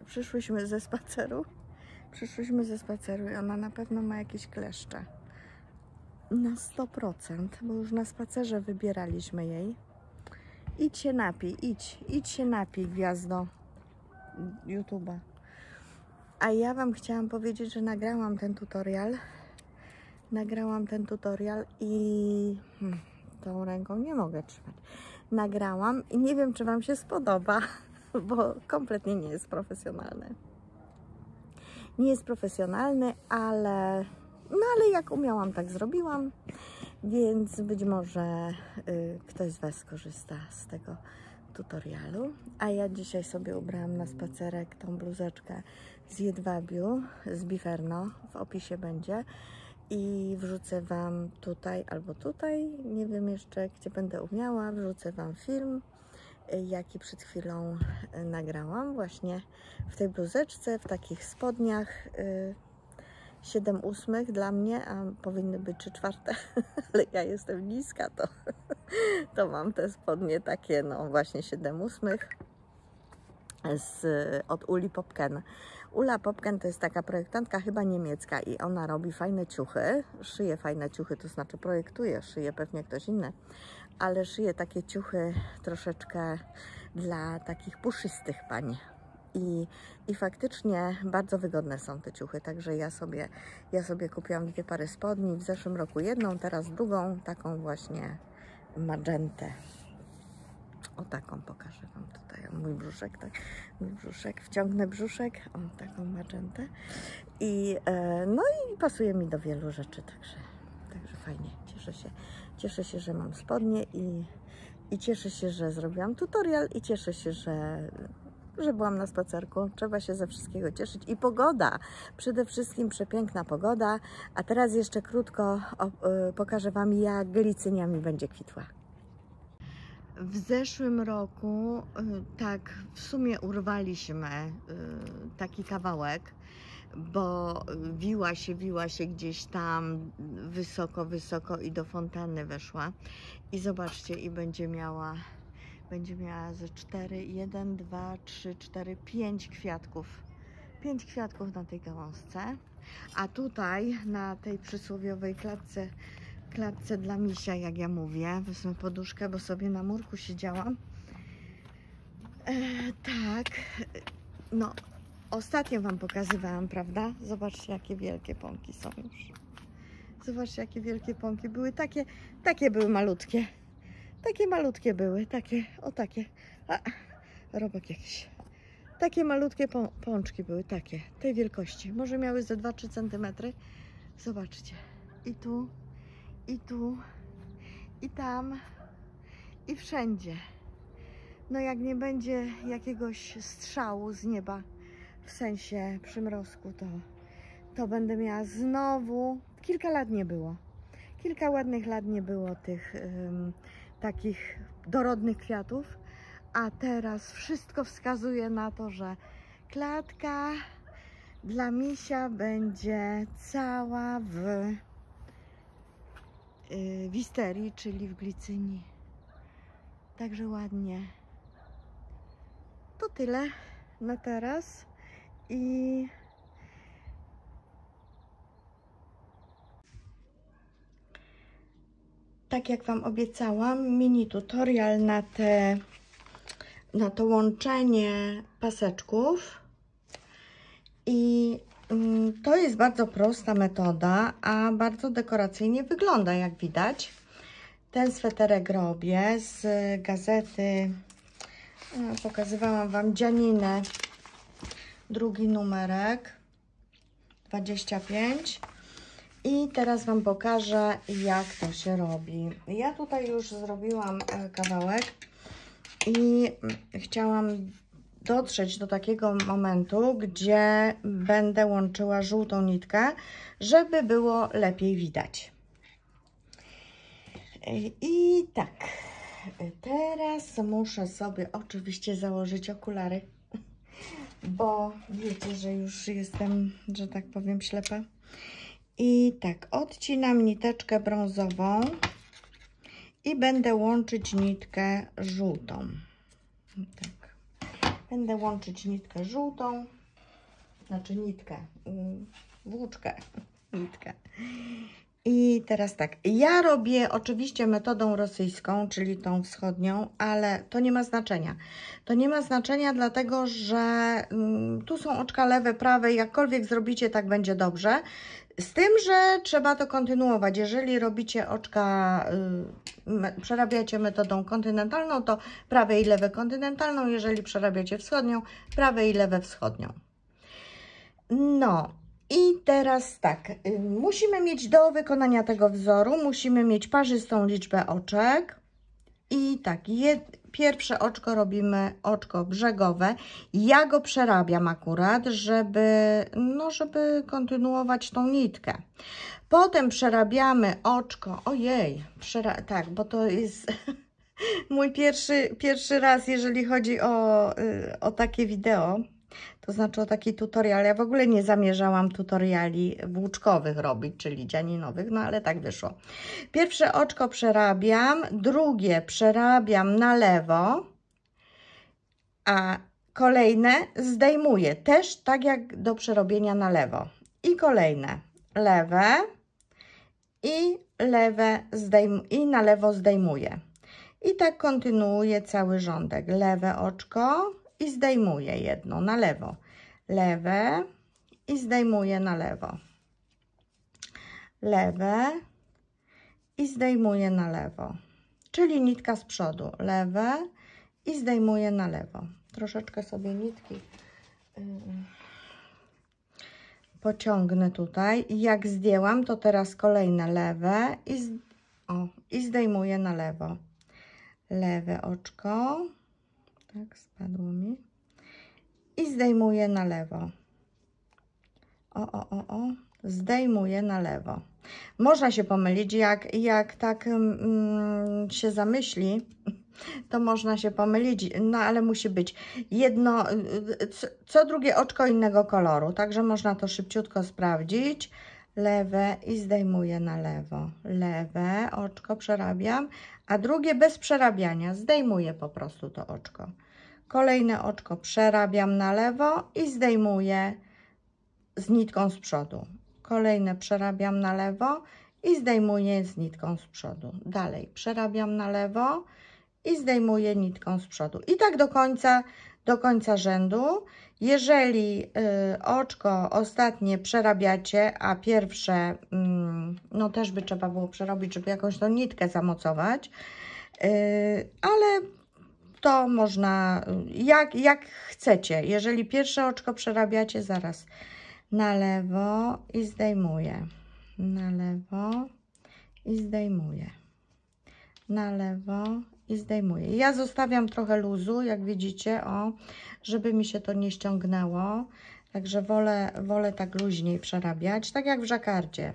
Przyszłyśmy ze spaceru. Przyszłyśmy ze spaceru i ona na pewno ma jakieś kleszcze. Na 100%, bo już na spacerze wybieraliśmy jej. Idź się napij, idź się napij, gwiazdo YouTube'a. A ja Wam chciałam powiedzieć, że nagrałam ten tutorial i tą ręką nie mogę trzymać. Nagrałam i nie wiem, czy Wam się spodoba, bo kompletnie nie jest profesjonalny. Nie jest profesjonalny, ale jak umiałam, tak zrobiłam, więc być może ktoś z Was skorzysta z tego tutorialu. A ja dzisiaj sobie ubrałam na spacerek tą bluzeczkę z jedwabiu, z Biferno, w opisie będzie. I wrzucę Wam tutaj albo tutaj, nie wiem jeszcze gdzie będę umiała, wrzucę Wam film, jaki przed chwilą nagrałam właśnie w tej bluzeczce, w takich spodniach 7/8 dla mnie, a powinny być 3/4, ale ja jestem niska, to mam te spodnie takie, no właśnie 7/8 od Uli Popken. Ula Popken to jest taka projektantka chyba niemiecka i ona robi fajne ciuchy, szyje fajne ciuchy, to znaczy projektuje, szyje pewnie ktoś inny, ale szyje takie ciuchy troszeczkę dla takich puszystych pań. I faktycznie bardzo wygodne są te ciuchy, także ja sobie kupiłam 2 pary spodni, w zeszłym roku jedną, teraz drugą, taką właśnie magentę. O, taką pokażę Wam tutaj, o, mój brzuszek, tak, mój brzuszek, wciągnę brzuszek, o, taką magentę no i pasuje mi do wielu rzeczy, także fajnie, cieszę się, że mam spodnie i cieszę się, że zrobiłam tutorial i cieszę się, że byłam na spacerku. Trzeba się ze wszystkiego cieszyć. I pogoda, przede wszystkim przepiękna pogoda. A teraz jeszcze krótko pokażę Wam, jak glicynia mi będzie kwitła. W zeszłym roku tak w sumie urwaliśmy taki kawałek, bo wiła się gdzieś tam wysoko i do fontanny weszła. I zobaczcie, i będzie miała ze 4, 1, 2, 3, 4, 5 kwiatków. 5 kwiatków na tej gałązce. A tutaj na tej przysłowiowej klatce dla misia, jak ja mówię, wezmę poduszkę, bo sobie na murku siedziałam. Tak, no ostatnio Wam pokazywałam, prawda? Zobaczcie, jakie wielkie pąki są już. Zobaczcie, jakie wielkie pąki były, takie były malutkie. Takie malutkie były, takie. Robak jakiś. Takie malutkie pączki były, takie, tej wielkości. Może miały ze 2-3 cm. Zobaczcie. I tu, i tam, i wszędzie. No jak nie będzie jakiegoś strzału z nieba, w sensie przymrozku, to będę miała znowu, kilka lat nie było. Kilka ładnych lat nie było tych takich dorodnych kwiatów, a teraz wszystko wskazuje na to, że klatka dla misia będzie cała w wisterii, czyli w glicyni. Także ładnie. To tyle na teraz i tak jak Wam obiecałam, mini tutorial na to łączenie paseczków. I to jest bardzo prosta metoda, a bardzo dekoracyjnie wygląda, jak widać. Ten sweterek robię z gazety, pokazywałam Wam Dzianinę, drugi numerek, 25. I teraz Wam pokażę, jak to się robi. Ja tutaj już zrobiłam kawałek i chciałam dotrzeć do takiego momentu, gdzie będę łączyła żółtą nitkę, żeby było lepiej widać. I tak, teraz muszę sobie oczywiście założyć okulary, bo wiecie, że już jestem, że tak powiem, ślepa. I tak, odcinam niteczkę brązową i będę łączyć nitkę żółtą. Tak. Będę łączyć nitkę żółtą, znaczy nitkę, włóczkę, nitkę. I teraz tak, ja robię oczywiście metodą rosyjską, czyli tą wschodnią, ale to nie ma znaczenia. To nie ma znaczenia, dlatego że tu są oczka lewe, prawe, jakkolwiek zrobicie, tak będzie dobrze. Z tym, że trzeba to kontynuować. Jeżeli robicie oczka, przerabiacie metodą kontynentalną, to prawe i lewe kontynentalną. Jeżeli przerabiacie wschodnią, prawe i lewe wschodnią. No i teraz tak, musimy mieć do wykonania tego wzoru, musimy mieć parzystą liczbę oczek. I tak, pierwsze oczko robimy oczko brzegowe. Ja go przerabiam akurat, żeby kontynuować tą nitkę. Potem przerabiamy oczko, ojej, tak, bo to jest mój pierwszy raz, jeżeli chodzi o takie wideo. To znaczy o taki tutorial. Ja w ogóle nie zamierzałam tutoriali włóczkowych robić, czyli dzianinowych, no ale tak wyszło. Pierwsze oczko przerabiam, drugie przerabiam na lewo, a kolejne zdejmuję. Też tak jak do przerobienia na lewo. I kolejne lewe i lewe i na lewo zdejmuję. I tak kontynuuję cały rządek. Lewe oczko i zdejmuję jedno na lewo, lewe i zdejmuję na lewo, lewe i zdejmuję na lewo, czyli nitka z przodu, lewe i zdejmuję na lewo. Troszeczkę sobie nitki pociągnę tutaj i jak zdjęłam, to teraz kolejne lewe i zdejmuję na lewo, lewe oczko. Tak, spadło mi. I zdejmuję na lewo. Zdejmuję na lewo. Można się pomylić, jak tak się zamyśli, to można się pomylić, no ale musi być jedno, co drugie oczko innego koloru, także można to szybciutko sprawdzić. Lewe i zdejmuję na lewo. Lewe oczko przerabiam, a drugie bez przerabiania. Zdejmuję po prostu to oczko. Kolejne oczko przerabiam na lewo i zdejmuję z nitką z przodu. Kolejne przerabiam na lewo i zdejmuję z nitką z przodu. Dalej przerabiam na lewo i zdejmuję nitką z przodu. I tak do końca rzędu. Jeżeli oczko ostatnie przerabiacie, a pierwsze no też by trzeba było przerobić, żeby jakąś tą nitkę zamocować, ale to można jak chcecie. Jeżeli pierwsze oczko przerabiacie, zaraz na lewo i zdejmuję, na lewo i zdejmuję, na lewo i zdejmuję. Ja zostawiam trochę luzu, jak widzicie, żeby mi się to nie ściągnęło. Także wolę tak luźniej przerabiać, tak jak w żakardzie.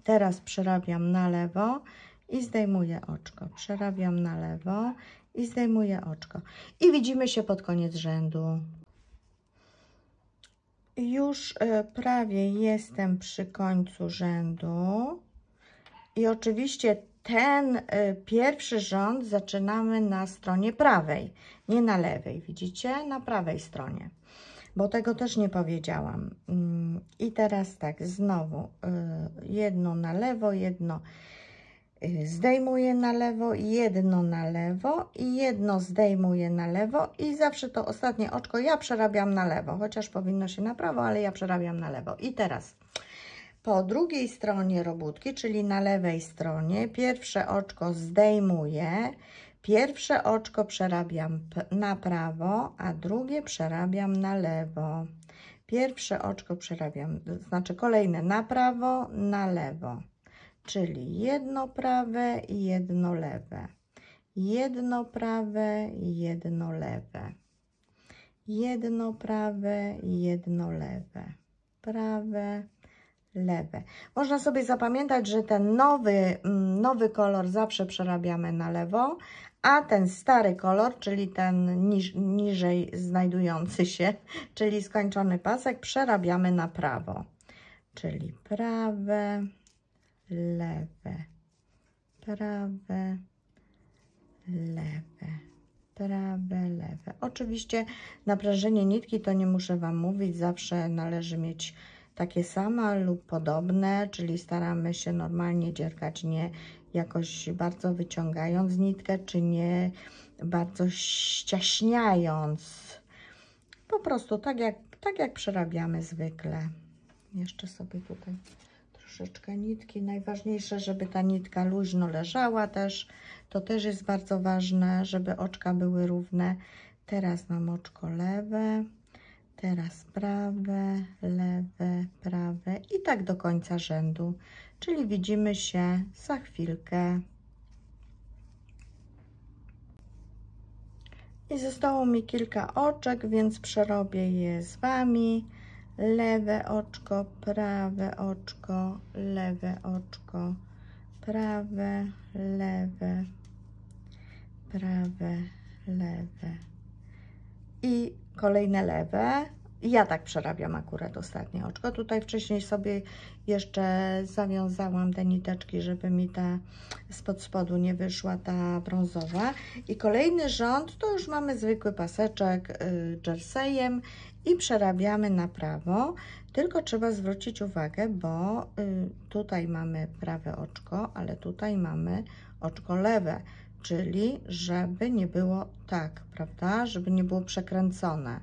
Teraz przerabiam na lewo i zdejmuję oczko. Przerabiam na lewo i zdejmuję oczko. I widzimy się pod koniec rzędu. Już prawie jestem przy końcu rzędu. I oczywiście ten pierwszy rząd zaczynamy na stronie prawej, nie na lewej. Widzicie? Na prawej stronie. Bo tego też nie powiedziałam. I teraz tak, znowu jedno na lewo, jedno zdejmuję na lewo, jedno na lewo i jedno zdejmuję na lewo i zawsze to ostatnie oczko ja przerabiam na lewo, chociaż powinno się na prawo, ale ja przerabiam na lewo. I teraz po drugiej stronie robótki, czyli na lewej stronie, pierwsze oczko zdejmuję, pierwsze oczko przerabiam na prawo, a drugie przerabiam na lewo. Pierwsze oczko przerabiam, znaczy kolejne na prawo, na lewo. Czyli jedno prawe i jedno lewe. Jedno prawe i jedno lewe. Jedno prawe i jedno lewe. Prawe, lewe. Można sobie zapamiętać, że ten nowy kolor zawsze przerabiamy na lewo, a ten stary kolor, czyli ten niżej znajdujący się, czyli skończony pasek, przerabiamy na prawo. Czyli prawe, lewe, prawe, lewe, prawe, lewe. Oczywiście naprężenie nitki to nie muszę Wam mówić, zawsze należy mieć takie same lub podobne, czyli staramy się normalnie dziergać, nie jakoś bardzo wyciągając nitkę, czy nie bardzo ściaśniając. Po prostu tak jak przerabiamy zwykle. Jeszcze sobie tutaj troszeczkę nitki. Najważniejsze, żeby ta nitka luźno leżała też. To też jest bardzo ważne, żeby oczka były równe. Teraz mam oczko lewe, teraz prawe, lewe, prawe i tak do końca rzędu. Czyli widzimy się za chwilkę. I zostało mi kilka oczek, więc przerobię je z Wami. Lewe oczko, prawe oczko, lewe oczko, prawe, lewe, prawe, lewe i kolejne lewe. Ja tak przerabiam akurat ostatnie oczko. Tutaj wcześniej sobie jeszcze zawiązałam te niteczki, żeby mi ta spod spodu nie wyszła ta brązowa. I kolejny rząd to już mamy zwykły paseczek jerseyem i przerabiamy na prawo. Tylko trzeba zwrócić uwagę, bo tutaj mamy prawe oczko, ale tutaj mamy oczko lewe. Czyli żeby nie było tak, prawda? Żeby nie było przekręcone.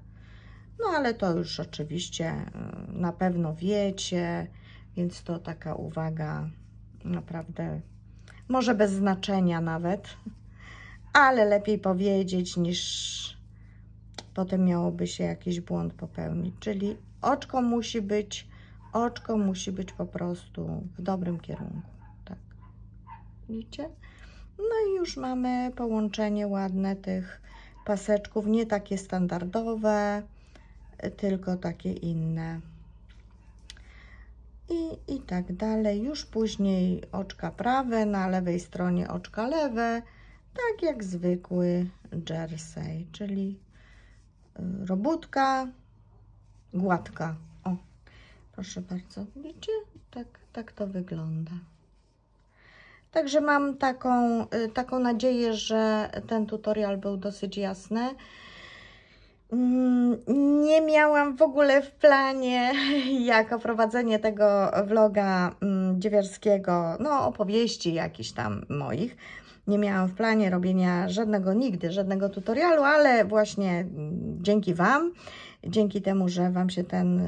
No ale to już oczywiście na pewno wiecie, więc to taka uwaga naprawdę może bez znaczenia nawet, ale lepiej powiedzieć niż potem miałoby się jakiś błąd popełnić. Czyli oczko musi być po prostu w dobrym kierunku. Tak. Widzicie? No i już mamy połączenie ładne tych paseczków, nie takie standardowe, tylko takie inne. I tak dalej. Już później oczka prawe, na lewej stronie oczka lewe, tak jak zwykły jersey, czyli robótka, gładka. O, proszę bardzo, widzicie? Tak to wygląda. Także mam taką nadzieję, że ten tutorial był dosyć jasny. Nie miałam w ogóle w planie, jako prowadzenie tego vloga dziewierskiego, no opowieści jakichś tam moich. Nie miałam w planie robienia nigdy żadnego tutorialu, ale właśnie dzięki Wam, dzięki temu, że Wam się ten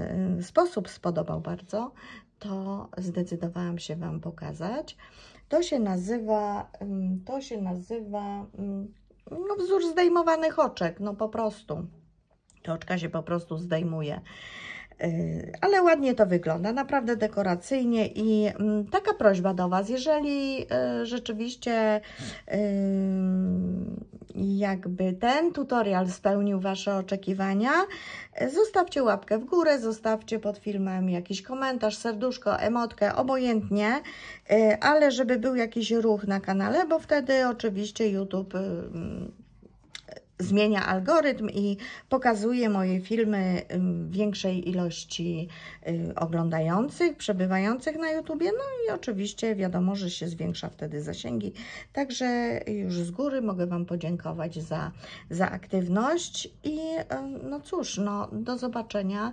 sposób spodobał bardzo, to zdecydowałam się Wam pokazać. To się nazywa no, wzór zdejmowanych oczek, no po prostu. Te oczka się po prostu zdejmuje. Ale ładnie to wygląda, naprawdę dekoracyjnie i taka prośba do Was, jeżeli rzeczywiście jakby ten tutorial spełnił Wasze oczekiwania, zostawcie łapkę w górę, zostawcie pod filmem jakiś komentarz, serduszko, emotkę, obojętnie, ale żeby był jakiś ruch na kanale, bo wtedy oczywiście YouTube zmienia algorytm i pokazuje moje filmy większej ilości oglądających, przebywających na YouTubie. No i oczywiście wiadomo, że się zwiększa wtedy zasięgi. Także już z góry mogę Wam podziękować za aktywność i no cóż, no do zobaczenia